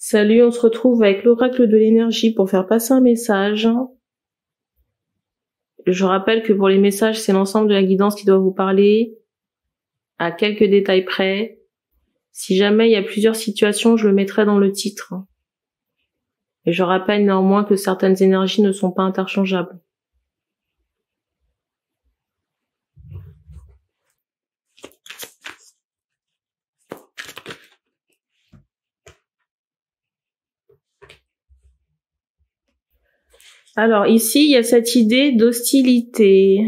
Salut, on se retrouve avec l'oracle de l'énergie pour faire passer un message. Je rappelle que pour les messages, c'est l'ensemble de la guidance qui doit vous parler, à quelques détails près. Si jamais il y a plusieurs situations, je le mettrai dans le titre. Et je rappelle néanmoins que certaines énergies ne sont pas interchangeables. Alors ici, il y a cette idée d'hostilité.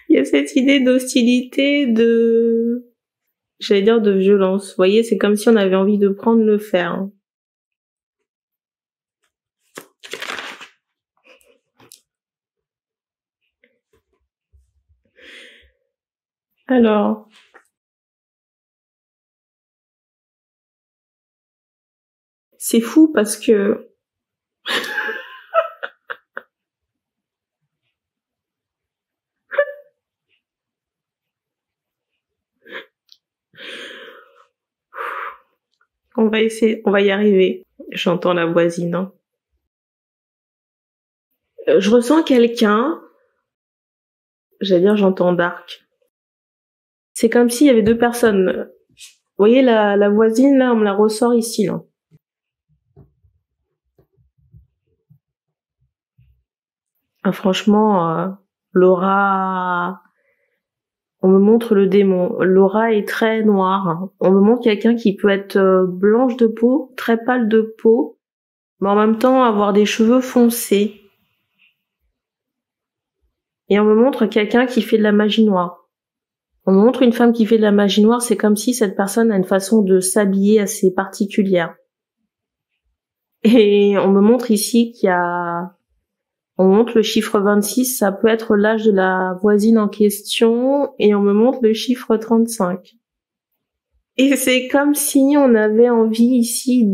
Il y a cette idée d'hostilité, j'allais dire de violence. Vous voyez, c'est comme si on avait envie de prendre le fer. Alors, c'est fou parce que on va essayer, on va y arriver. J'entends la voisine. Hein. Je ressens quelqu'un, j'allais dire j'entends Dark. C'est comme s'il y avait deux personnes. Vous voyez la voisine là, on me la ressort ici là. Ah, franchement, l'aura, on me montre le démon. L'aura est très noire. On me montre quelqu'un qui peut être blanche de peau, très pâle de peau, mais en même temps avoir des cheveux foncés. Et on me montre quelqu'un qui fait de la magie noire. On me montre une femme qui fait de la magie noire, c'est comme si cette personne a une façon de s'habiller assez particulière. Et on me montre ici on montre le chiffre 26, ça peut être l'âge de la voisine en question, et on me montre le chiffre 35. Et c'est comme si on avait envie ici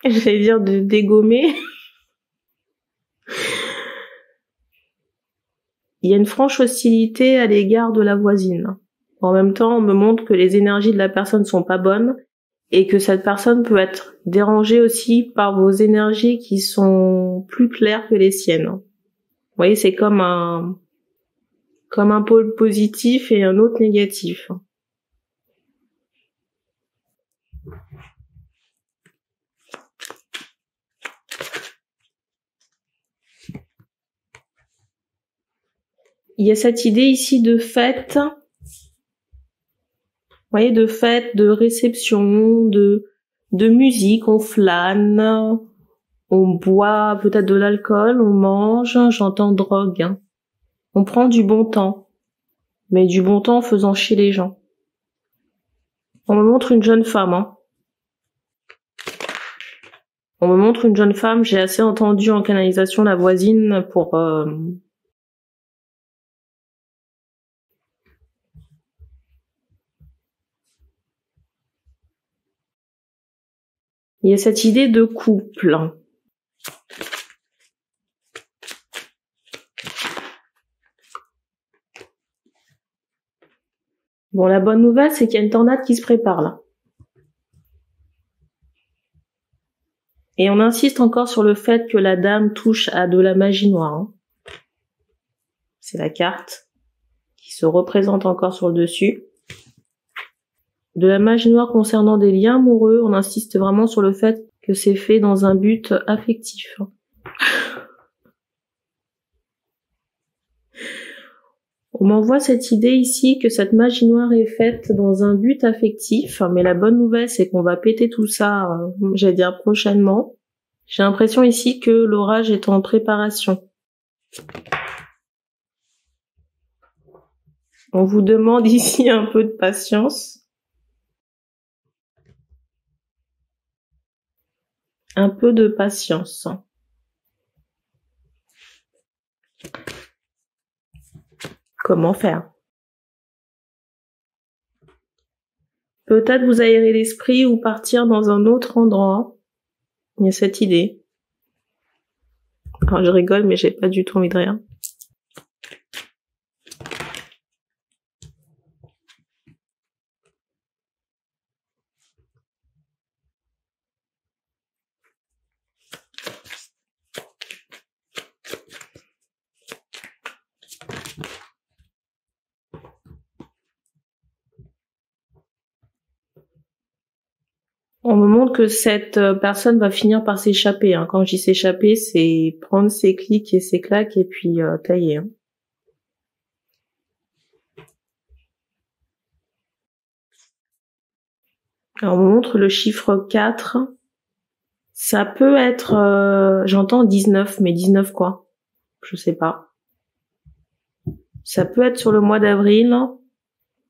j'allais dire de dégommer. Il y a une franche hostilité à l'égard de la voisine. En même temps, on me montre que les énergies de la personne sont pas bonnes et que cette personne peut être dérangée aussi par vos énergies qui sont plus claires que les siennes. Vous voyez, c'est comme un pôle positif et un autre négatif. Il y a cette idée ici de fête, vous voyez, de fête, de réception, de musique, on flâne, on boit peut-être de l'alcool, on mange, j'entends drogue. Hein. On prend du bon temps, mais du bon temps en faisant chier les gens. On me montre une jeune femme. Hein. On me montre une jeune femme, j'ai assez entendu en canalisation la voisine pour... Il y a cette idée de couple. Bon, la bonne nouvelle, c'est qu'il y a une tornade qui se prépare là. Et on insiste encore sur le fait que la dame touche à de la magie noire. Hein. C'est la carte qui se représente encore sur le dessus. De la magie noire concernant des liens amoureux, on insiste vraiment sur le fait que c'est fait dans un but affectif. On m'envoie cette idée ici que cette magie noire est faite dans un but affectif, mais la bonne nouvelle c'est qu'on va péter tout ça, j'allais dire prochainement. J'ai l'impression ici que l'orage est en préparation. On vous demande ici un peu de patience. Un peu de patience. Comment faire? Peut-être vous aérer l'esprit ou partir dans un autre endroit. Il y a cette idée. Alors je rigole, mais j'ai pas du tout envie de rire. On me montre que cette personne va finir par s'échapper. Hein. Quand je dis s'échapper, c'est prendre ses clics et ses claques et puis tailler. Hein. Alors, on me montre le chiffre 4. Ça peut être, j'entends 19, mais 19 quoi? Je sais pas. Ça peut être sur le mois d'avril.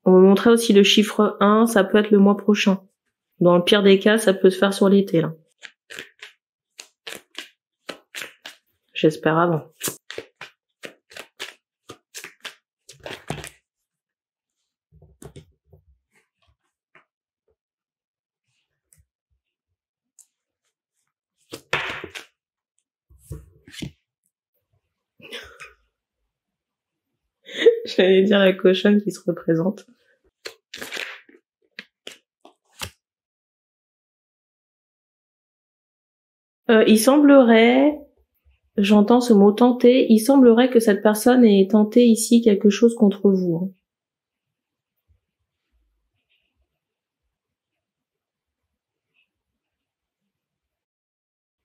On me montrait aussi le chiffre 1, ça peut être le mois prochain. Dans le pire des cas, ça peut se faire sur l'été, là. J'espère avant. J'allais dire la cochonne qui se représente. Il semblerait, j'entends ce mot tenter, il semblerait que cette personne ait tenté ici quelque chose contre vous. Hein.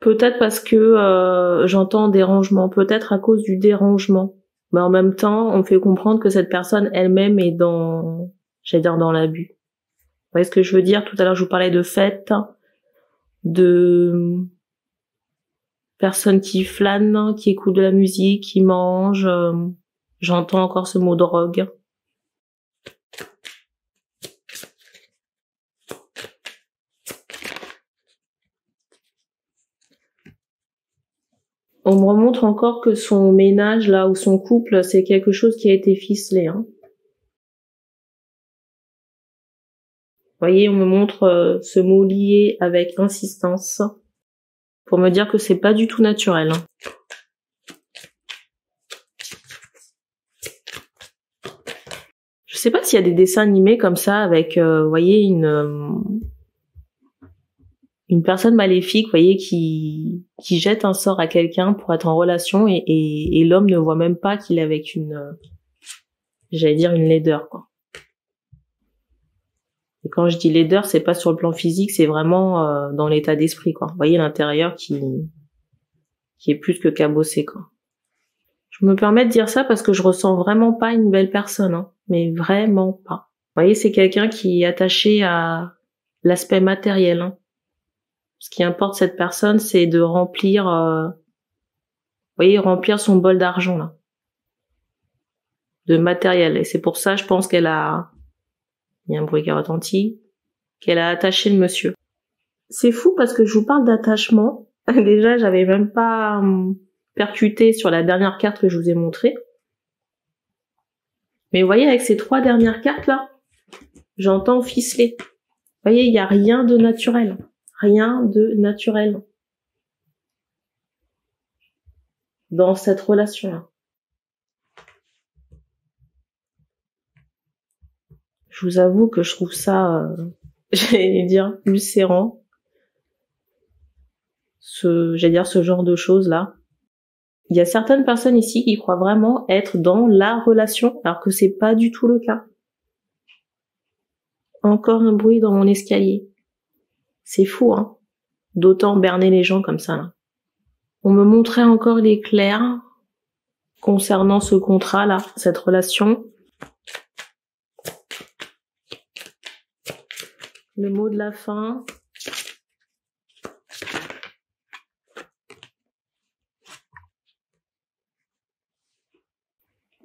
Peut-être parce que j'entends dérangement, peut-être à cause du dérangement. Mais en même temps, on me fait comprendre que cette personne elle-même est dans, j'allais dire dans l'abus. Vous voyez ce que je veux dire? Tout à l'heure, je vous parlais de fêtes, de personnes qui flânent, qui écoutent de la musique, qui mangent. J'entends encore ce mot drogue. On me remontre encore que son ménage, là, ou son couple, c'est quelque chose qui a été ficelé. Hein. Vous voyez, on me montre ce mot lié avec insistance pour me dire que c'est pas du tout naturel. Hein. Je sais pas s'il y a des dessins animés comme ça avec, vous voyez, une personne maléfique, vous voyez, qui jette un sort à quelqu'un pour être en relation et l'homme ne voit même pas qu'il est avec une, j'allais dire une laideur, quoi. Et quand je dis laideur, c'est pas sur le plan physique, c'est vraiment dans l'état d'esprit, quoi. Vous voyez l'intérieur qui est plus que cabossé, quoi. Je me permets de dire ça parce que je ressens vraiment pas une belle personne, hein, mais vraiment pas. Vous voyez, c'est quelqu'un qui est attaché à l'aspect matériel. Hein. Ce qui importe cette personne, c'est de remplir, vous voyez, remplir son bol d'argent là, de matériel. Et c'est pour ça, je pense il y a un bruit qui a retenti, qu'elle a attaché le monsieur. C'est fou parce que je vous parle d'attachement. Déjà, j'avais même pas percuté sur la dernière carte que je vous ai montrée. Mais vous voyez, avec ces 3 dernières cartes là, j'entends ficeler. Vous voyez, il n'y a rien de naturel. Rien de naturel dans cette relation-là. Je vous avoue que je trouve ça, j'allais dire, ulcérant. J'allais dire ce genre de choses-là. Il y a certaines personnes ici qui croient vraiment être dans la relation, alors que c'est pas du tout le cas. Encore un bruit dans mon escalier. C'est fou, hein, d'autant berner les gens comme ça, là. On me montrait encore l'éclair concernant ce contrat-là, cette relation. Le mot de la fin.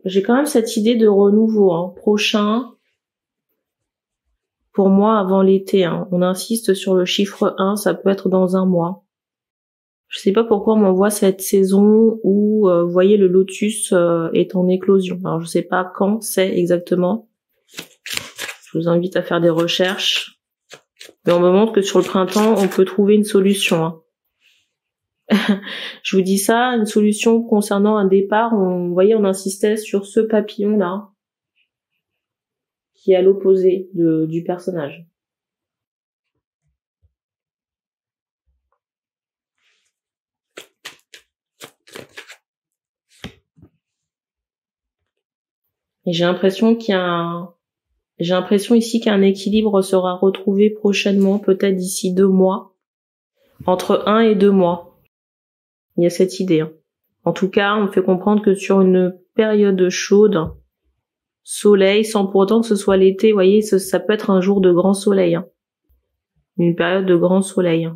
J'ai quand même cette idée de renouveau, hein, prochain. Pour moi, avant l'été, hein. On insiste sur le chiffre 1, ça peut être dans un mois. Je sais pas pourquoi on m'envoie cette saison où, vous voyez, le lotus est en éclosion. Alors, je sais pas quand c'est exactement. Je vous invite à faire des recherches. Mais on me montre que sur le printemps, on peut trouver une solution. Hein. Je vous dis ça, une solution concernant un départ. Vous voyez, on insistait sur ce papillon-là, qui est à l'opposé du personnage. Et j'ai l'impression qu'il y a J'ai l'impression ici qu'un équilibre sera retrouvé prochainement, peut-être d'ici 2 mois, entre 1 et 2 mois. Il y a cette idée. En tout cas, on me fait comprendre que sur une période chaude, soleil, sans pour autant que ce soit l'été, vous voyez, ça peut être un jour de grand soleil. Une période de grand soleil.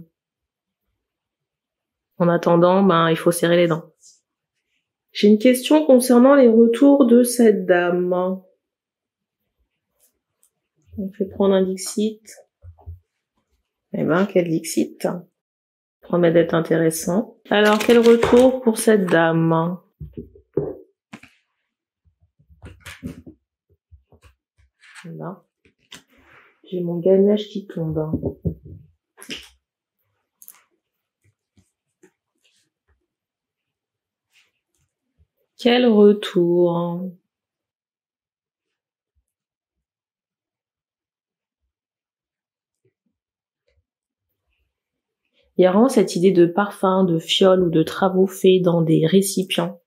En attendant, il faut serrer les dents. J'ai une question concernant les retours de cette dame. On fait prendre un Dixit. Quel Dixit. Promet d'être intéressant. Alors, quel retour pour cette dame? Là. J'ai mon ganache qui tombe. Quel retour? Il y a vraiment cette idée de parfum, de fiole ou de travaux faits dans des récipients.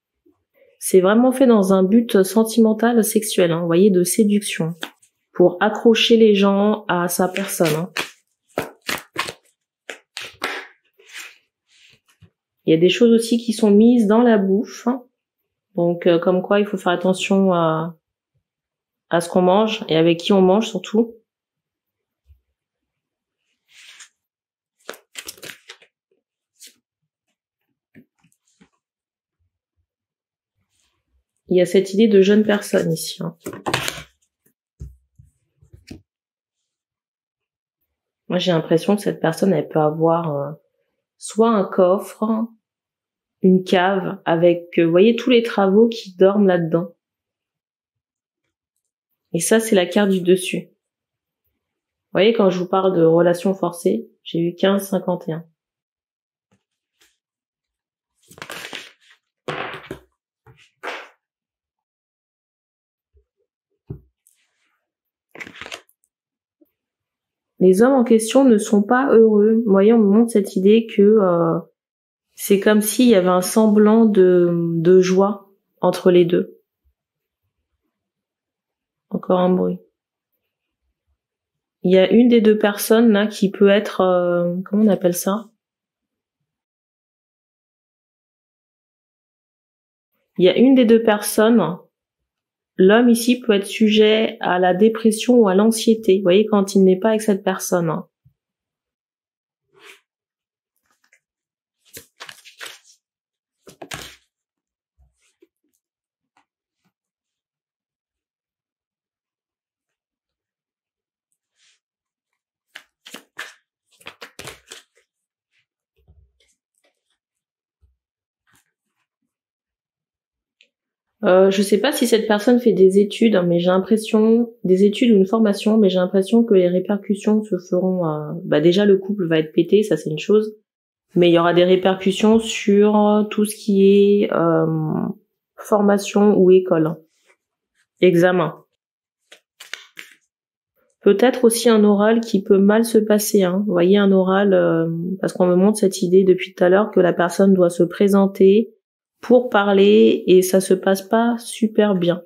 C'est vraiment fait dans un but sentimental, sexuel, vous voyez, de séduction, pour accrocher les gens à sa personne. Il y a des choses aussi qui sont mises dans la bouffe, donc comme quoi il faut faire attention à ce qu'on mange et avec qui on mange surtout. Il y a cette idée de jeune personne ici. Moi, j'ai l'impression que cette personne, elle peut avoir soit un coffre, une cave avec, vous voyez, tous les travaux qui dorment là-dedans. Et ça, c'est la carte du dessus. Vous voyez, quand je vous parle de relations forcées, j'ai eu 15-51. Les hommes en question ne sont pas heureux. Vous voyez, on me montre cette idée que c'est comme s'il y avait un semblant de joie entre les deux. Encore un bruit. Il y a une des deux personnes là qui peut être, comment on appelle ça? Il y a une des deux personnes, l'homme ici peut être sujet à la dépression ou à l'anxiété, vous voyez, quand il n'est pas avec cette personne. Je sais pas si cette personne fait des études, mais j'ai l'impression, des études ou une formation, mais j'ai l'impression que les répercussions se feront, déjà le couple va être pété, ça c'est une chose, mais il y aura des répercussions sur tout ce qui est formation ou école, examen. Peut-être aussi un oral qui peut mal se passer, Vous voyez, un oral, parce qu'on me montre cette idée depuis tout à l'heure que la personne doit se présenter pour parler et ça se passe pas super bien.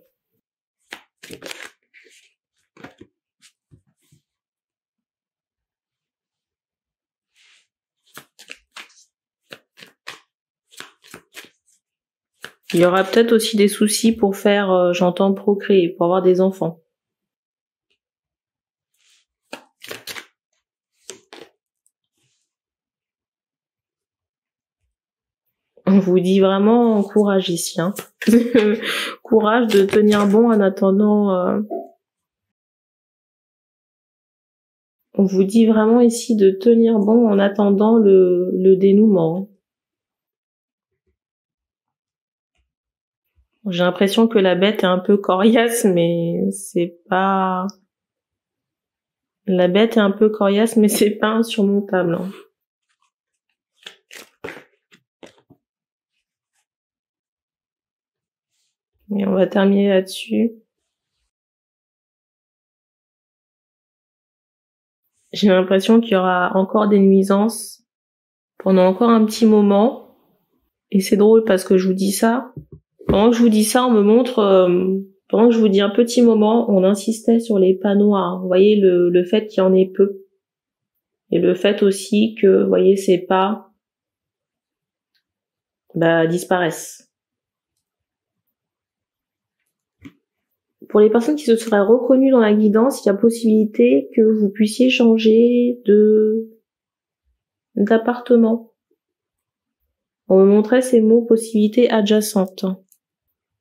Il y aura peut-être aussi des soucis pour faire, j'entends procréer, pour avoir des enfants. On vous dit vraiment courage ici, Courage de tenir bon en attendant. On vous dit vraiment ici de tenir bon en attendant le dénouement. J'ai l'impression que la bête est un peu coriace, mais c'est pas... La bête est un peu coriace, mais c'est pas insurmontable. Et on va terminer là-dessus. J'ai l'impression qu'il y aura encore des nuisances pendant encore un petit moment. Et c'est drôle parce que je vous dis ça. Pendant que je vous dis ça, on me montre Pendant que je vous dis un petit moment, on insistait sur les pas noirs. Vous voyez, le fait qu'il y en ait peu. Et le fait aussi que, vous voyez, ces pas disparaissent. Pour les personnes qui se seraient reconnues dans la guidance, il y a possibilité que vous puissiez changer d'appartement. On me montrait ces mots possibilités adjacentes.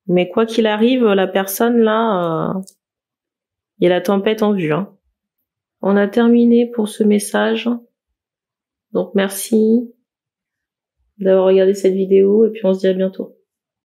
Mais quoi qu'il arrive, la personne là, il y a la tempête en vue. Hein. On a terminé pour ce message. Donc merci d'avoir regardé cette vidéo et puis on se dit à bientôt.